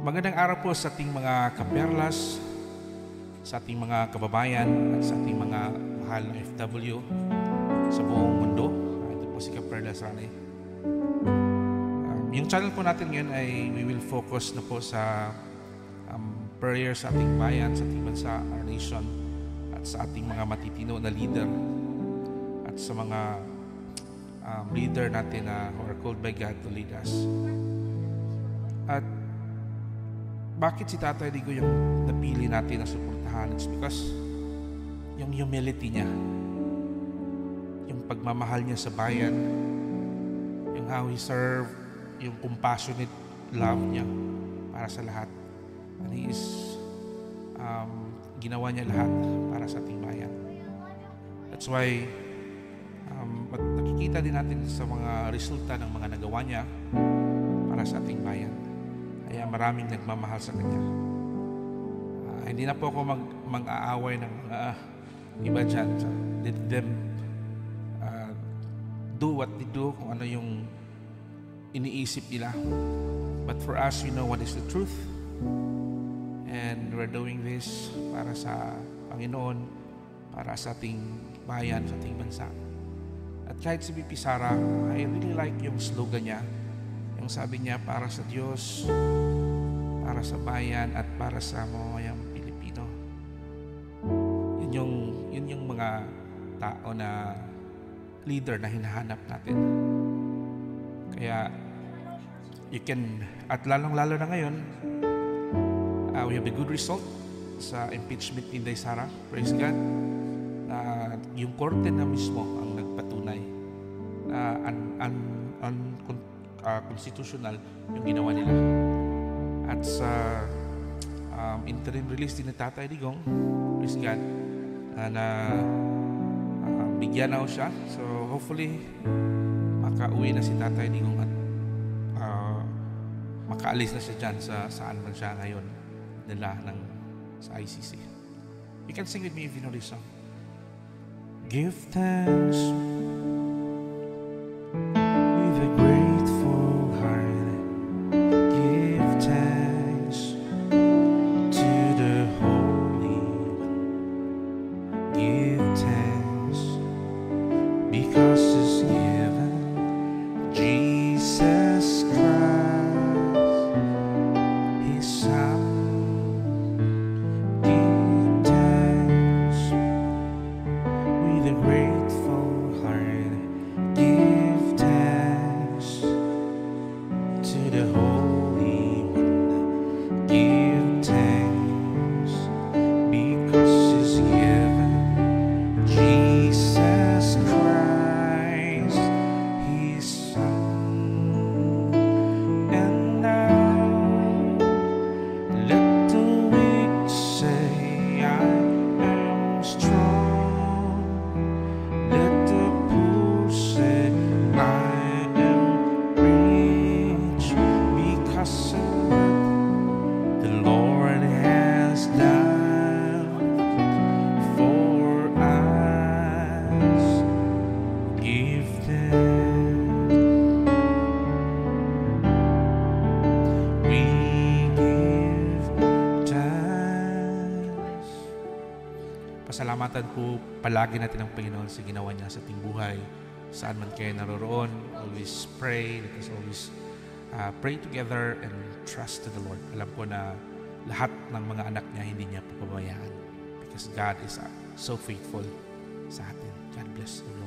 Magandang araw po sa ating mga kaperlas, sa ating mga kababayan at sa ating mga mahal na FW sa buong mundo. Ito po si Kaperlas Rane. Yung channel po natin ngayon ay we will focus na po sa prayer sa ating bayan, sa ating bansa, our nation, at sa ating mga matitino na leader at sa mga leader natin na who are called by God to lead us. At bakit si Tatay Digo yung napili natin na suportahan? It's because yung humility niya, yung pagmamahal niya sa bayan, yung how he served, yung compassionate love niya para sa lahat. And he is ginawa niya lahat para sa ating bayan. That's why nakikita din natin sa mga resulta ng mga nagawa niya para sa ating bayan. Kaya maraming nagmamahal sa kanya. Hindi na po ako mag-aaway ng mga iba dyan. So, let them do what they do, kung ano yung iniisip nila. But for us, we know what is the truth. And we're doing this para sa Panginoon, para sa ating bayan, sa ating bansa. At kahit si BP Sara, I really like yung slogan niya. Yung sabi niya, para sa Diyos, para sa bayan, at para sa mamamayang Pilipino. Yun yung mga tao na leader na hinahanap natin. Kaya, you can, at lalong-lalo na ngayon, we have a good result sa impeachment ni Inday Sara. Praise God. Na yung korte na mismo ang nagpatunay na constitutional yung ginawa nila. At sa interim release din ni Tatay Digong, praise God, na bigyan na siya. So hopefully makauwi na si Tatay Digong at makaalis na siya dyan sa saan man siya ngayon nila sa ICC. You can sing with me if you know this song. Give thanks with a grateful heart. Give thanks to the Holy One. Give thanks because He's given Jesus Christ, His Son. Give thanks with a grateful heart. Give thanks to the Holy One. Give thanks because He's given Jesus Christ, His Son. And now let the weak say, I am strong. Let the poor say, I am rich, because of what the Lord has done for us. Give thanks. We give thanks. Pasalamatan po palagi natin ang Panginoon sa ginawa niya sa ating buhay. Saan man kayo naroroon, always pray. Let us always pray together and trust to the Lord. Alam ko na lahat ng mga anak niya hindi niya papabayaan because God is so faithful sa atin. God bless everyone.